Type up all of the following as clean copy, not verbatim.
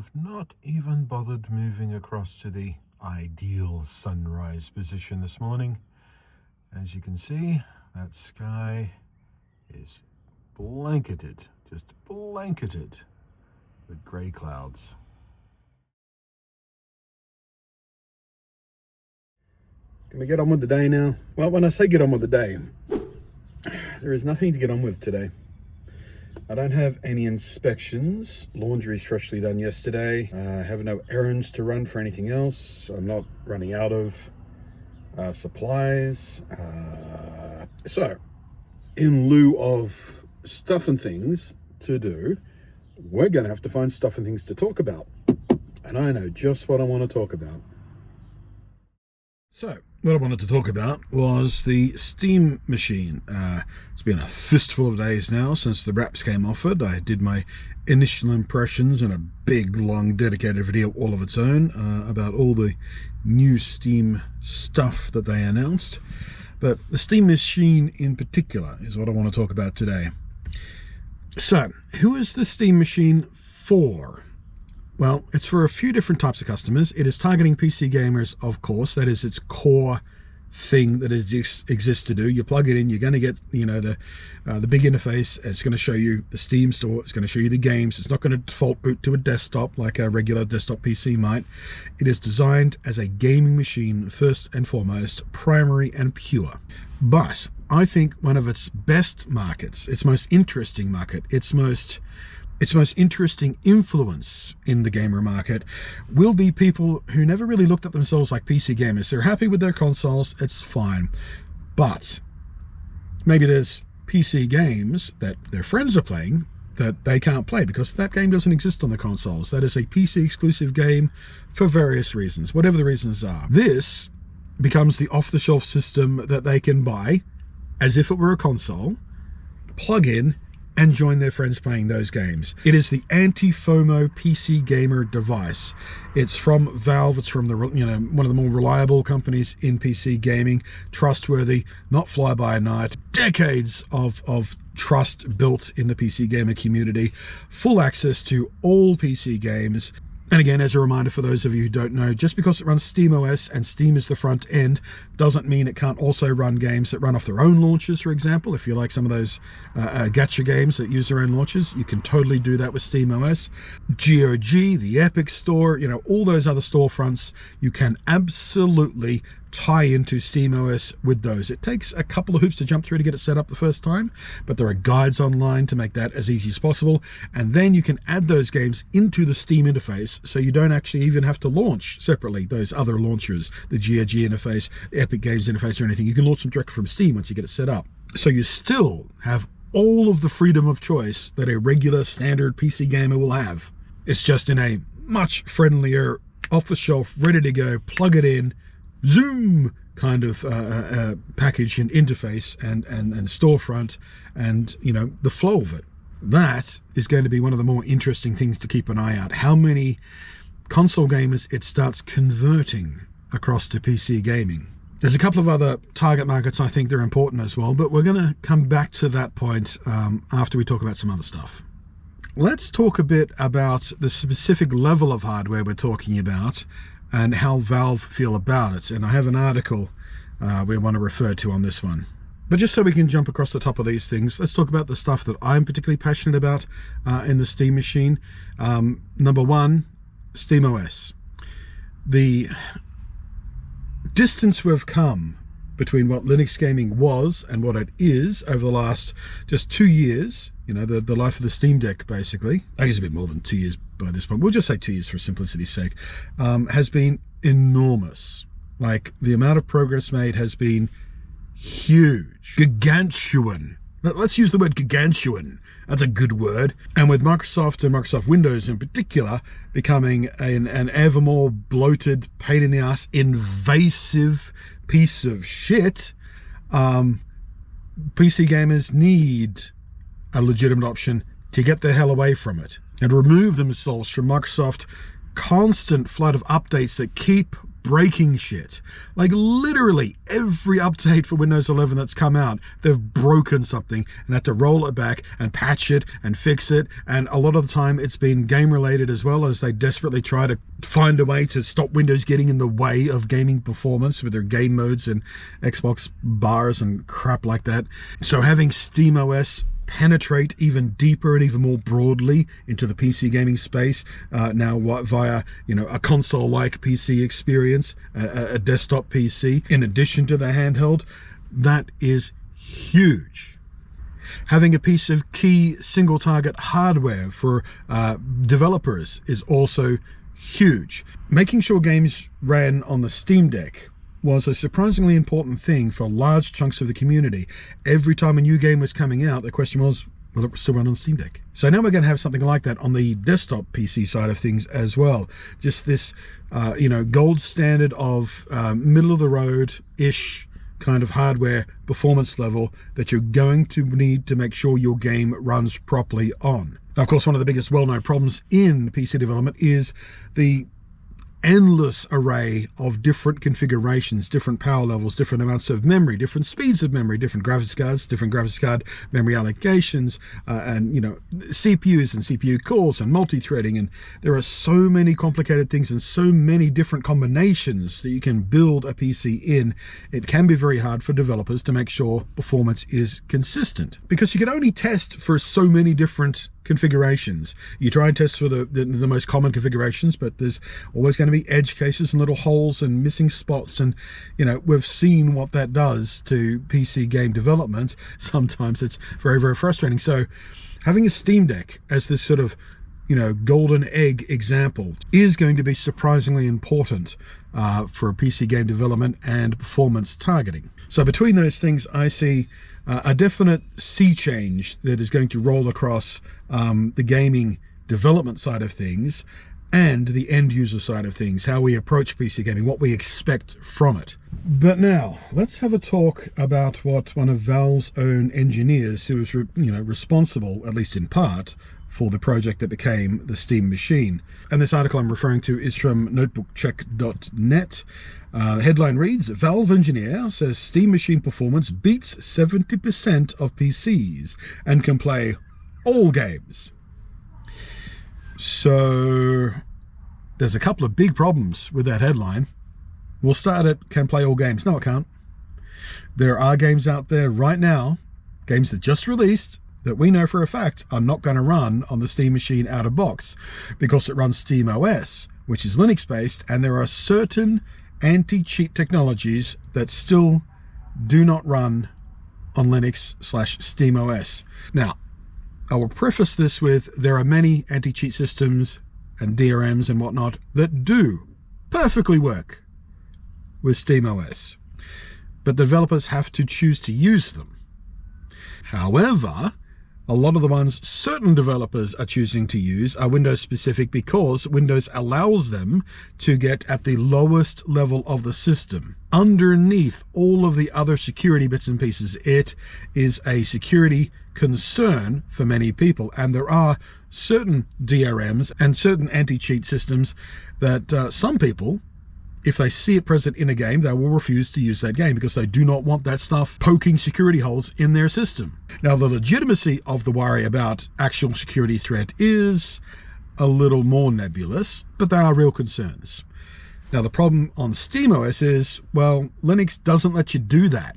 have not even bothered moving across to the ideal sunrise position this morning. As you can see, that sky is blanketed, just blanketed with grey clouds. Gonna get on with the day now. Well, when I say get on with the day, there is nothing to get on with today. I don't have any inspections. Laundry's freshly done yesterday. I have no errands to run for anything else. I'm not running out of supplies. So, in lieu of stuff and things to do, we're going to have to find stuff and things to talk about. And I know just what I want to talk about. So, what I wanted to talk about was the Steam machine. It's been a fistful of days now since the wraps came offered. I did my initial impressions in a big, long, dedicated video all of its own about all the new Steam stuff that they announced. But the Steam machine in particular is what I want to talk about today. So, who is the Steam machine for? Well, it's for a few different types of customers. It is targeting PC gamers, of course. That is its core thing that it exists to do. You plug it in, you're going to get, you know, the big interface. It's going to show you the Steam store. It's going to show you the games. It's not going to default boot to a desktop like a regular desktop PC might. It is designed as a gaming machine first and foremost, primary and pure. But I think one of its best markets, its most interesting market, its most interesting influence in the gamer market will be people who never really looked at themselves like PC gamers. They're happy with their consoles, it's fine. But maybe there's PC games that their friends are playing that they can't play because that game doesn't exist on the consoles. That is a PC exclusive game for various reasons, whatever the reasons are. This becomes the off-the-shelf system that they can buy as if it were a console, plug in, and join their friends playing those games. It is the anti-FOMO PC gamer device. It's from Valve. It's from the, you know, one of the more reliable companies in PC gaming, trustworthy, not fly by night. Decades of trust built in the PC gamer community. Full access to all PC games. And again, as a reminder for those of you who don't know, just because it runs SteamOS and Steam is the front end doesn't mean it can't also run games that run off their own launchers, for example. If you like some of those gacha games that use their own launchers, you can totally do that with SteamOS. GOG, the Epic Store, you know, all those other storefronts, you can absolutely tie into SteamOS with those. It takes a couple of hoops to jump through to get it set up the first time, but there are guides online to make that as easy as possible. And then you can add those games into the Steam interface, so you don't actually even have to launch separately those other launchers, the GOG interface, the Epic Games interface or anything. You can launch them direct from Steam once you get it set up. So you still have all of the freedom of choice that a regular standard PC gamer will have. It's just in a much friendlier, off-the-shelf, ready to go, plug it in, Zoom kind of package and interface and storefront, and you know, the flow of it. That is going to be one of the more interesting things to keep an eye out. How many console gamers it starts converting across to PC gaming. There's a couple of other target markets I think they're important as well, but we're going to come back to that point after we talk about some other stuff. Let's talk a bit about the specific level of hardware we're talking about and how Valve feel about it. And I have an article we want to refer to on this one. But just so we can jump across the top of these things, let's talk about the stuff that I'm particularly passionate about in the Steam machine. Number one, SteamOS. The distance we've come between what Linux gaming was and what it is over the last just 2 years, you know, the life of the Steam Deck, basically, I guess a bit more than 2 years by this point, we'll just say 2 years for simplicity's sake, has been enormous. Like, the amount of progress made has been huge, gargantuan. Let's use the word gargantuan. That's a good word. And with Microsoft and Microsoft Windows in particular becoming an ever more bloated, pain in the ass, invasive piece of shit, PC gamers need a legitimate option to get the hell away from it and remove themselves from Microsoft constant flood of updates that keep breaking shit. Like literally every update for Windows 11 that's come out, they've broken something and had to roll it back and patch it and fix it. And a lot of the time it's been game related as well, as they desperately try to find a way to stop Windows getting in the way of gaming performance with their game modes and Xbox bars and crap like that. So having SteamOS penetrate even deeper and even more broadly into the PC gaming space now via a console-like PC experience, a desktop PC in addition to the handheld, that is huge. Having a piece of key single target hardware for developers is also huge. Making sure games ran on the Steam Deck was a surprisingly important thing for large chunks of the community. Every time a new game was coming out, the question was, will it still run on Steam Deck? So now we're going to have something like that on the desktop PC side of things as well. Just this, gold standard of middle-of-the-road-ish kind of hardware performance level that you're going to need to make sure your game runs properly on. Now, of course, one of the biggest well-known problems in PC development is the endless array of different configurations, different power levels, different amounts of memory, different speeds of memory, different graphics cards, different graphics card memory allocations, and CPUs and CPU cores and multi-threading. And there are so many complicated things and so many different combinations that you can build a PC in. It can be very hard for developers to make sure performance is consistent, because you can only test for so many different configurations. You try and test for the most common configurations, but there's always going to be edge cases and little holes and missing spots, and we've seen what that does to PC game development. Sometimes it's very, very frustrating. So having a Steam Deck as this sort of golden egg example is going to be surprisingly important for PC game development and performance targeting. So between those things, I see a definite sea change that is going to roll across the gaming development side of things and the end user side of things, how we approach PC gaming, what we expect from it. But now let's have a talk about what one of Valve's own engineers, who was responsible, at least in part, for the project that became the Steam Machine. And this article I'm referring to is from notebookcheck.net. The headline reads, Valve engineer says Steam Machine performance beats 70% of PCs and can play all games. So there's a couple of big problems with that headline. We'll start at can play all games. No, it can't. There are games out there right now, games that just released, that we know for a fact are not going to run on the Steam Machine out of box, because it runs SteamOS, which is Linux based, and there are certain anti-cheat technologies that still do not run on Linux/SteamOS. Now, I will preface this with there are many anti-cheat systems and DRMs and whatnot that do perfectly work with SteamOS, but developers have to choose to use them. However, a lot of the ones certain developers are choosing to use are Windows specific, because Windows allows them to get at the lowest level of the system. Underneath all of the other security bits and pieces, it is a security concern for many people. And there are certain DRMs and certain anti-cheat systems that some people, if they see it present in a game, they will refuse to use that game because they do not want that stuff poking security holes in their system. Now, the legitimacy of the worry about actual security threat is a little more nebulous, but there are real concerns. Now, the problem on SteamOS is, well, Linux doesn't let you do that.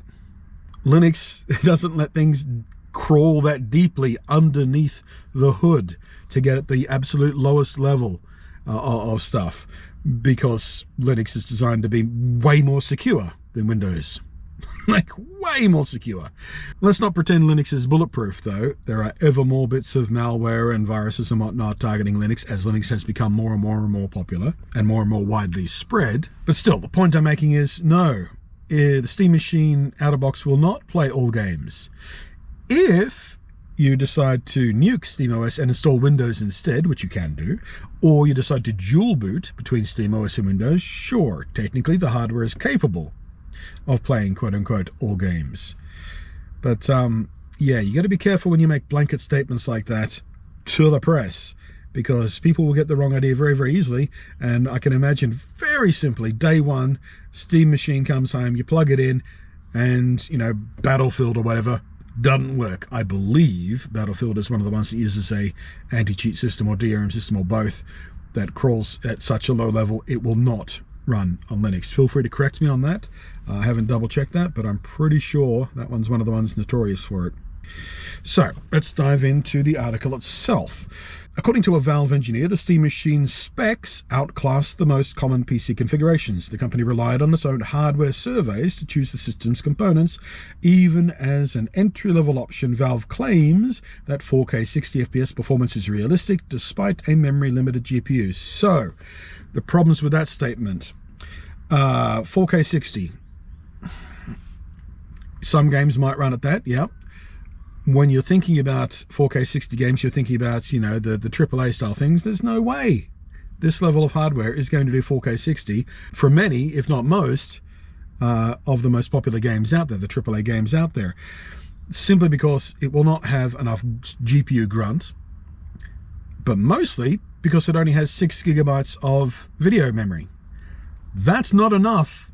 Linux doesn't let things crawl that deeply underneath the hood to get at the absolute lowest level of stuff, because Linux is designed to be way more secure than Windows. Like, way more secure. Let's not pretend Linux is bulletproof, though. There are ever more bits of malware and viruses and whatnot targeting Linux as Linux has become more and more popular and more widely spread. But still, the point I'm making is, no, the Steam Machine out-of-box will not play all games. If you decide to nuke SteamOS and install Windows instead, which you can do, or you decide to dual boot between SteamOS and Windows, sure, technically the hardware is capable of playing quote-unquote all games. But yeah, you got to be careful when you make blanket statements like that to the press, because people will get the wrong idea very, very easily. And I can imagine very simply, day one, Steam machine comes home, you plug it in, and, you know, Battlefield or whatever doesn't work. I believe Battlefield is one of the ones that uses a anti-cheat system or DRM system or both that crawls at such a low level it will not run on Linux. Feel free to correct me on that. I haven't double checked that, but I'm pretty sure that one's one of the ones notorious for it. So let's dive into the article itself. According to a Valve engineer, the Steam Machine specs outclassed the most common PC configurations. The company relied on its own hardware surveys to choose the system's components. Even as an entry-level option, Valve claims that 4K 60 FPS performance is realistic despite a memory-limited GPU. So, the problems with that statement. 4K 60. Some games might run at that, yeah. When you're thinking about 4K 60 games, you're thinking about, you know, the AAA style things. There's no way this level of hardware is going to do 4K 60 for many, if not most, of the most popular games out there, the AAA games out there. Simply because it will not have enough GPU grunt, but mostly because it only has 6 gigabytes of video memory. That's not enough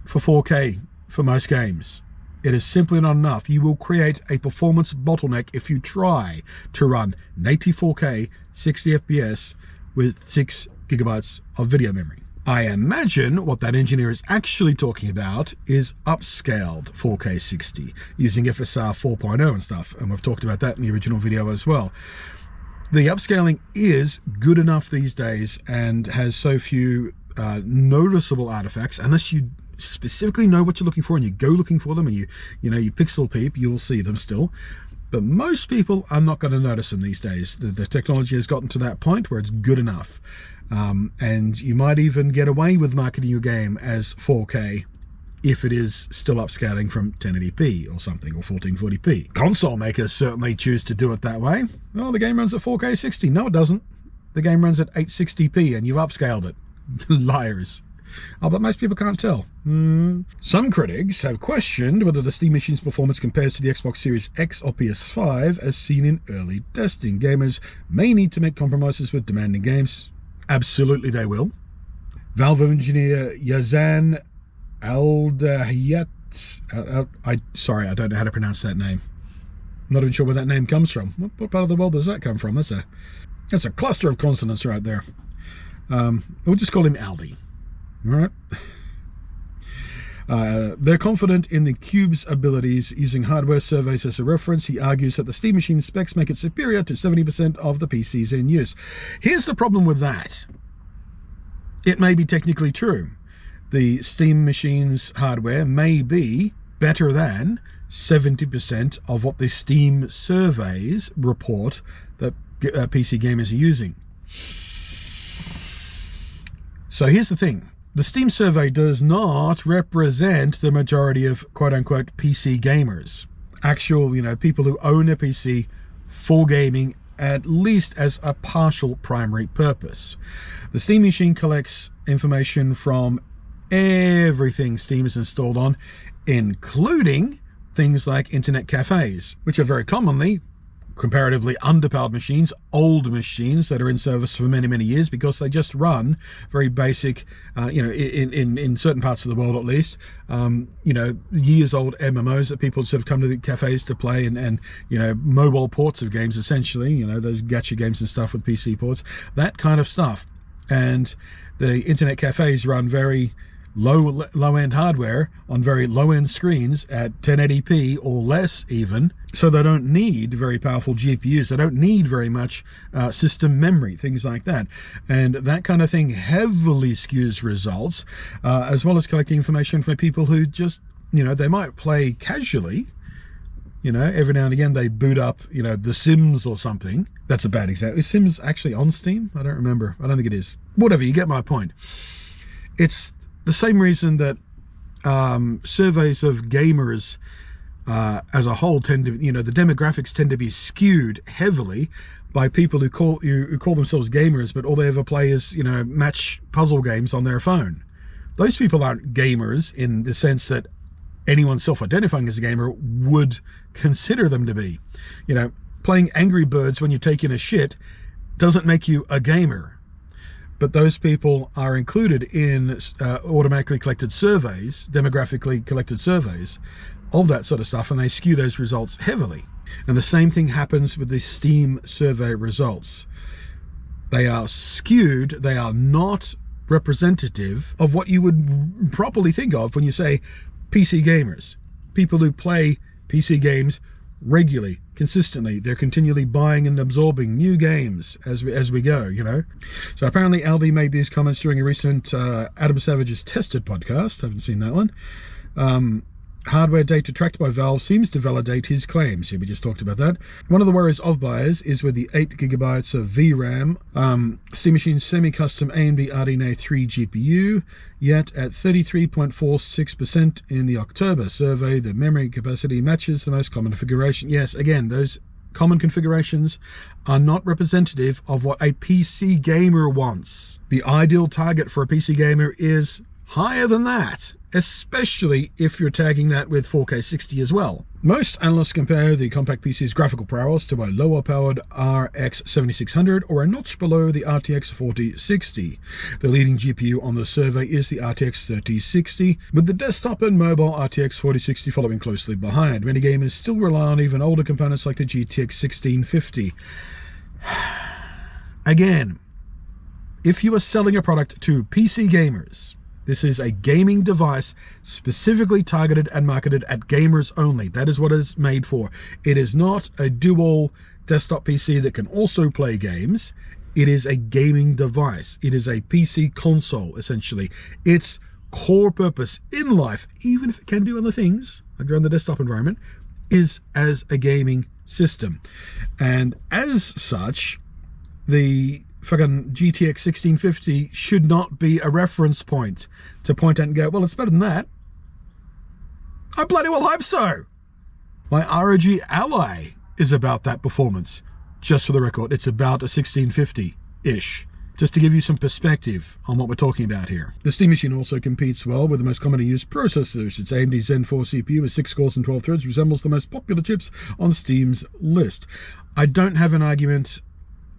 for 4K for most games. It is simply not enough. You will create a performance bottleneck if you try to run native 4K 60 FPS with 6 gigabytes of video memory. I imagine what that engineer is actually talking about is upscaled 4K 60 using FSR 4.0 and stuff, and we've talked about that in the original video as well. The upscaling is good enough these days and has so few noticeable artifacts, unless you specifically know what you're looking for and you go looking for them and you pixel peep, you will see them still. But most people are not going to notice them these days. The technology has gotten to that point where it's good enough. And you might even get away with marketing your game as 4K if it is still upscaling from 1080p or something, or 1440p. Console makers certainly choose to do it that way. Well, the game runs at 4K 60. No, it doesn't. The game runs at 860p and you've upscaled it. Liars. Oh, but most people can't tell. Some critics have questioned whether the Steam Machine's performance compares to the Xbox Series X or PS5 as seen in early testing. Gamers may need to make compromises with demanding games. Absolutely they will. Valve engineer Yazan Aldahiyat, sorry, I don't know how to pronounce that name. I'm not even sure where that name comes from. What part of the world does that come from? That's a cluster of consonants right there. We'll just call him Aldi. All right. They're confident in the Cube's abilities. Using hardware surveys as a reference, he argues that the Steam Machine specs make it superior to 70% of the PCs in use. Here's the problem with that. It may be technically true. The Steam Machine's hardware may be better than 70% of what the Steam surveys report that PC gamers are using. So here's the thing. The Steam survey does not represent the majority of quote-unquote PC gamers. Actual, people who own a PC for gaming, at least as a partial primary purpose. The Steam Machine collects information from everything Steam is installed on, including things like internet cafes, which are very commonly comparatively underpowered machines, old machines that are in service for many, many years because they just run very basic, in certain parts of the world at least, years old MMOs that people sort of come to the cafes to play and mobile ports of games essentially, those gacha games and stuff with PC ports, that kind of stuff. And the internet cafes run very low-end hardware on very low-end screens at 1080p or less even, so they don't need very powerful GPUs, they don't need very much system memory, things like that. And that kind of thing heavily skews results, as well as collecting information from people who just, they might play casually, every now and again they boot up, The Sims or something. That's a bad example. Is Sims actually on Steam? I don't remember. I don't think it is. Whatever, you get my point. It's the same reason that surveys of gamers as a whole tend to, the demographics tend to be skewed heavily by people who call themselves gamers, but all they ever play is, match puzzle games on their phone. Those people aren't gamers in the sense that anyone self-identifying as a gamer would consider them to be. Playing Angry Birds when you're taking a shit doesn't make you a gamer. But those people are included in automatically collected surveys, demographically collected surveys of that sort of stuff, and they skew those results heavily. And the same thing happens with the Steam survey results. They are skewed, they are not representative of what you would properly think of when you say PC gamers. People who play PC games regularly, consistently. They're continually buying and absorbing new games as we go, you know. So apparently Aldi made these comments during a recent Adam Savage's Tested podcast. I haven't seen that one. Hardware data tracked by Valve seems to validate his claims. Yeah, we just talked about that. One of the worries of buyers is with the 8GB of VRAM, Steam Machine's semi-custom AMD RDNA 3 GPU, yet at 33.46% in the October survey, the memory capacity matches the most common configuration. Yes, again, those common configurations are not representative of what a PC gamer wants. The ideal target for a PC gamer is higher than that, especially if you're tagging that with 4K 60 as well. Most analysts compare the compact PC's graphical prowess to a lower powered RX 7600 or a notch below the RTX 4060. The leading GPU on the survey is the RTX 3060, with the desktop and mobile RTX 4060 following closely behind. Many gamers still rely on even older components like the GTX 1650. Again, if you are selling a product to PC gamers, this is a gaming device specifically targeted and marketed at gamers only. That is what it's made for. It is not a dual desktop PC that can also play games. It is a gaming device. It is a PC console, essentially. Its core purpose in life, even if it can do other things, like run the desktop environment, is as a gaming system. And as such, the fucking GTX 1650 should not be a reference point to point out and go, well, it's better than that. I bloody well hope so. My ROG Ally is about that performance. Just for the record, it's about a 1650-ish. Just to give you some perspective on what we're talking about here. The Steam Machine also competes well with the most commonly used processors. Its AMD Zen 4 CPU with 6 cores and 12 threads resembles the most popular chips on Steam's list. I don't have an argument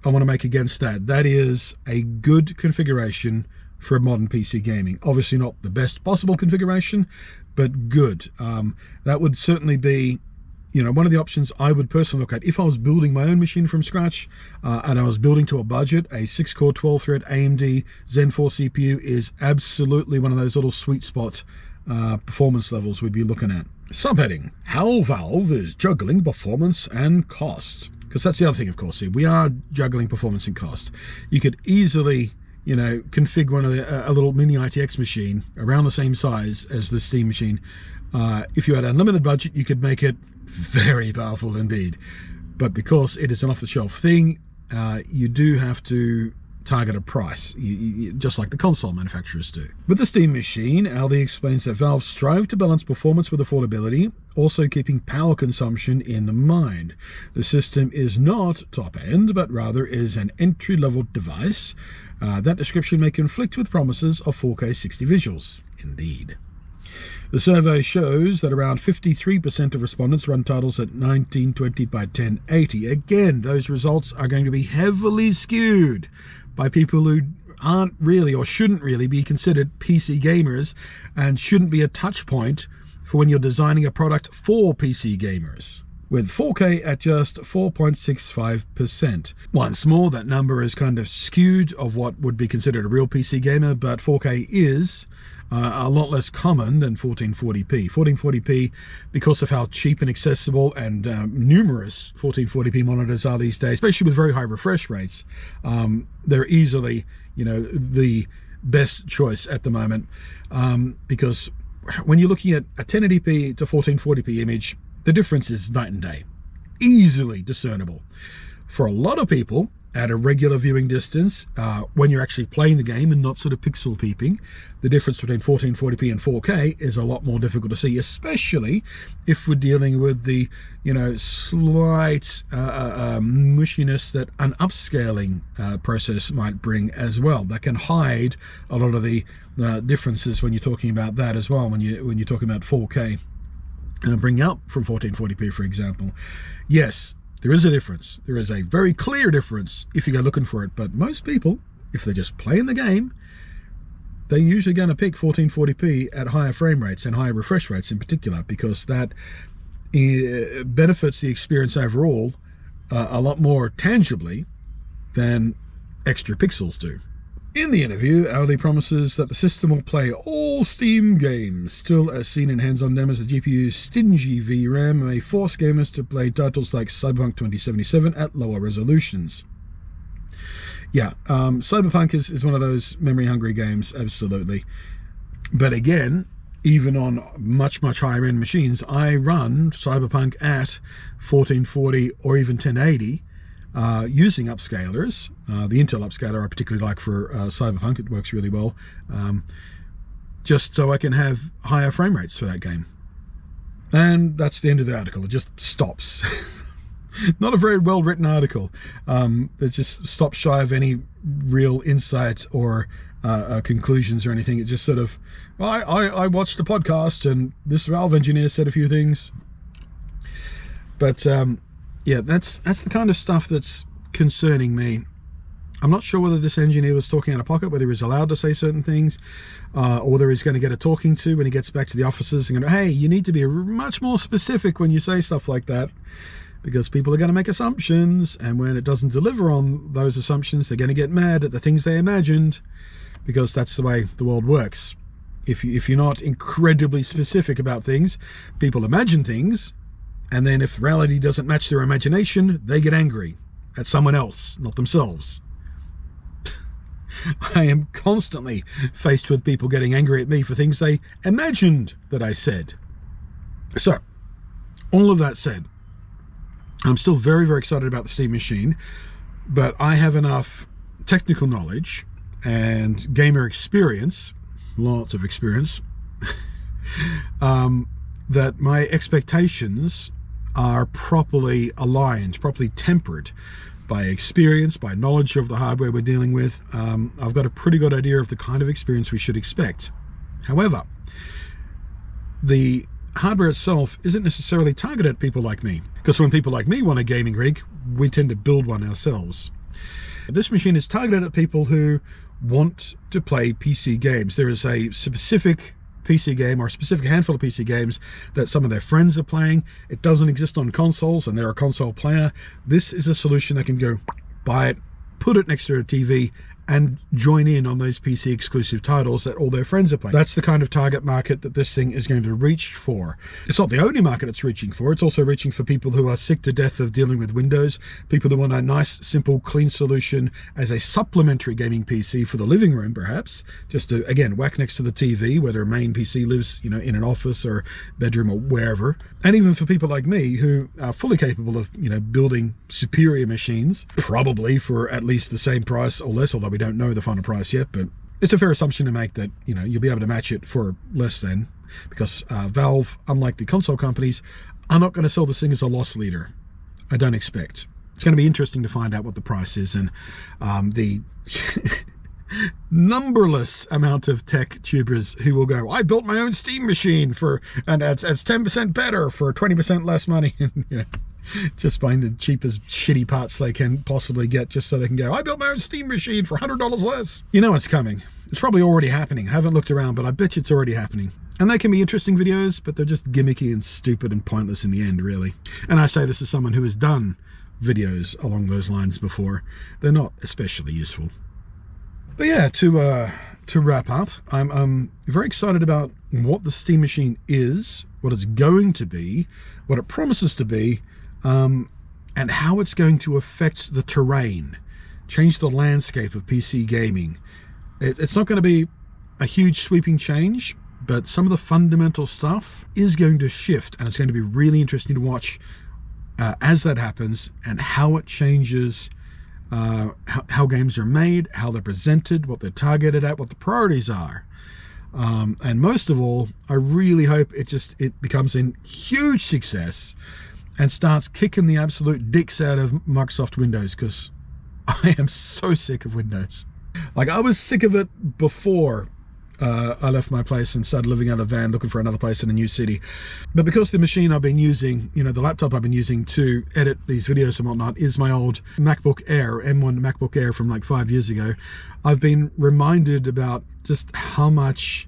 I want to make against that. That is a good configuration for modern PC gaming. Obviously not the best possible configuration, but good. That would certainly be, you know, one of the options I would personally look at if I was building my own machine from scratch and I was building to a budget. A 6-core 12-thread AMD Zen 4 CPU is absolutely one of those little sweet spot performance levels we'd be looking at. Subheading: how Valve is juggling performance and cost. Because that's the other thing, of course, here. We are juggling performance and cost. You could easily, you know, configure one of a little mini ITX machine around the same size as the Steam machine. If you had unlimited budget, you could make it very powerful indeed. But because it is an off-the-shelf thing, you do have to target a price, just like the console manufacturers do. With the Steam machine, Aldi explains that Valve strive to balance performance with affordability, also keeping power consumption in mind. The system is not top-end, but rather is an entry-level device. That description may conflict with promises of 4K 60 visuals. Indeed. The survey shows that around 53% of respondents run titles at 1920 by 1080. Again, those results are going to be heavily skewed by people who aren't really or shouldn't really be considered PC gamers and shouldn't be a touch point for when you're designing a product for PC gamers. With 4K at just 4.65%. Once more, that number is kind of skewed of what would be considered a real PC gamer, but 4K is a lot less common than 1440p. 1440p, because of how cheap and accessible and numerous 1440p monitors are these days, especially with very high refresh rates, they're easily, you know, the best choice at the moment, because when you're looking at a 1080p to 1440p image, the difference is night and day, easily discernible. For a lot of people, at a regular viewing distance, when you're actually playing the game and not sort of pixel peeping, the difference between 1440p and 4K is a lot more difficult to see, especially if we're dealing with the, you know, slight mushiness that an upscaling process might bring as well. That can hide a lot of the differences when you're talking about that as well, when you're talking about 4K. Bring up from 1440p, for example. Yes, There is a difference. There is a very clear difference if you go looking for it. But most people, if they're just playing the game, they're usually going to pick 1440p at higher frame rates and higher refresh rates in particular, because that benefits the experience overall a lot more tangibly than extra pixels do. In the interview, Audi promises that the system will play all Steam games, still as seen in hands-on demos. The GPU's stingy VRAM may force gamers to play titles like Cyberpunk 2077 at lower resolutions. Yeah, Cyberpunk is one of those memory-hungry games, absolutely. But again, even on much, much higher-end machines, I run Cyberpunk at 1440 or even 1080, using upscalers. The Intel upscaler I particularly like for Cyberpunk. It works really well, just so I can have higher frame rates for that game. And that's the end of the article. It just stops. Not a very well written article. It just stops shy of any real insight or conclusions or anything. It just sort of, well, I watched the podcast and this Valve engineer said a few things, but yeah, that's the kind of stuff that's concerning me. I'm not sure whether this engineer was talking out of pocket, whether he was allowed to say certain things, or whether he's going to get a talking to when he gets back to the offices and go, hey, you need to be much more specific when you say stuff like that, because people are going to make assumptions, and when it doesn't deliver on those assumptions, they're going to get mad at the things they imagined, because that's the way the world works. If you're not incredibly specific about things, people imagine things, and then if reality doesn't match their imagination, they get angry at someone else, not themselves. I am constantly faced with people getting angry at me for things they imagined that I said. So, all of that said, I'm still very, very excited about the Steam machine, but I have enough technical knowledge and gamer experience, lots of experience, that my expectations are properly aligned, properly tempered by experience, by knowledge of the hardware we're dealing with. I've got a pretty good idea of the kind of experience we should expect. However, the hardware itself isn't necessarily targeted at people like me, because when people like me want a gaming rig, we tend to build one ourselves. This machine is targeted at people who want to play PC games. There is a specific PC game or a specific handful of PC games that some of their friends are playing. It doesn't exist on consoles and they're a console player. This is a solution that can go buy it, put it next to a TV, and join in on those PC exclusive titles that all their friends are playing. That's the kind of target market that this thing is going to reach for. It's not the only market it's reaching for. It's also reaching for people who are sick to death of dealing with Windows, people who want a nice, simple, clean solution as a supplementary gaming PC for the living room, perhaps, just to, again, whack next to the TV where their main PC lives, you know, in an office or bedroom or wherever. And even for people like me who are fully capable of, you know, building superior machines, probably for at least the same price or less, although we don't know the final price yet, but it's a fair assumption to make that, you know, you'll be able to match it for less than, because Valve, unlike the console companies, are not going to sell this thing as a loss leader. I don't expect. It's going to be interesting to find out what the price is, and the numberless amount of tech tubers who will go, I built my own Steam machine and it's 10% better for 20% less money. You know, just buying the cheapest shitty parts they can possibly get just so they can go, I built my own Steam machine for $100 less. You know it's coming. It's probably already happening. I haven't looked around, but I bet you it's already happening. And they can be interesting videos, but they're just gimmicky and stupid and pointless in the end, really. And I say this as someone who has done videos along those lines before. They're not especially useful. But yeah, to wrap up, I'm very excited about what the Steam machine is, what it's going to be, what it promises to be, and how it's going to affect the terrain, change the landscape of PC gaming. It's not going to be a huge sweeping change, but some of the fundamental stuff is going to shift, and it's going to be really interesting to watch as that happens, and how it changes how games are made, how they're presented, what they're targeted at, what the priorities are. And most of all, I really hope it becomes a huge success and starts kicking the absolute dicks out of Microsoft Windows, because I am so sick of Windows. Like, I was sick of it before I left my place and started living out of a van, looking for another place in a new city. But because the machine I've been using, you know, the laptop I've been using to edit these videos and whatnot is my old MacBook Air, M1 MacBook Air from like 5 years ago, I've been reminded about just how much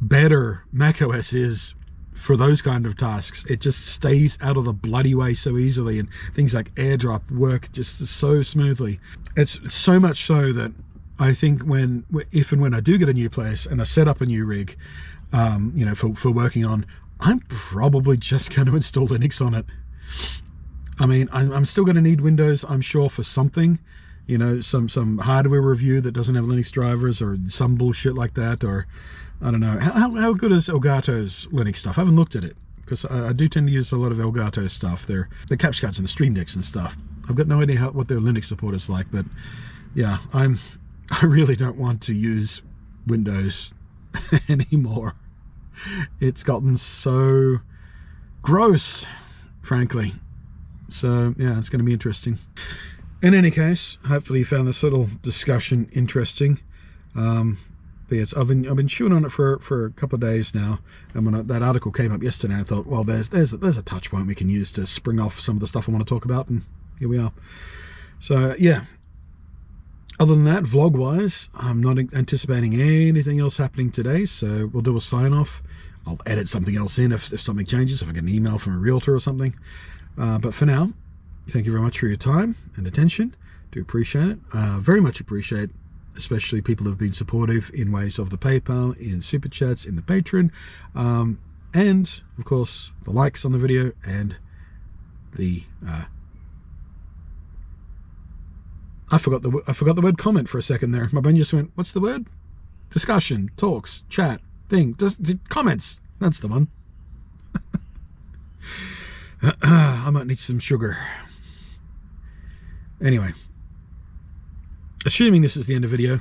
better macOS is for those kind of tasks. It just stays out of the bloody way so easily, and things like AirDrop work just so smoothly. It's so much so that I think if and when I do get a new place and I set up a new rig, you know, for working on, I'm probably just going to install Linux on it. I mean, I'm still going to need Windows, I'm sure, for something, you know, some hardware review that doesn't have Linux drivers or some bullshit like that, or I don't know. How good is Elgato's Linux stuff? I haven't looked at it, because I do tend to use a lot of Elgato stuff. The capture cards and the Stream Decks and stuff. I've got no idea what their Linux support is like, but yeah, I really don't want to use Windows anymore. It's gotten so gross, frankly. So yeah, it's going to be interesting. In any case, hopefully you found this little discussion interesting. But yes, I've been chewing on it for a couple of days now, and when that article came up yesterday, I thought, well, there's a touch point we can use to spring off some of the stuff I want to talk about, and here we are. So yeah. Other than that, vlog-wise, I'm not anticipating anything else happening today, so we'll do a sign-off. I'll edit something else in if something changes, if I get an email from a realtor or something. But for now, thank you very much for your time and attention. Do appreciate it. Very much appreciate, especially people who have been supportive in ways of the PayPal, in Super Chats, in the Patreon, and, of course, the likes on the video and the... I forgot the word comment for a second there. My brain just went, what's the word? Discussion, talks, chat, thing, comments. That's the one. I might need some sugar. Anyway, assuming this is the end of the video,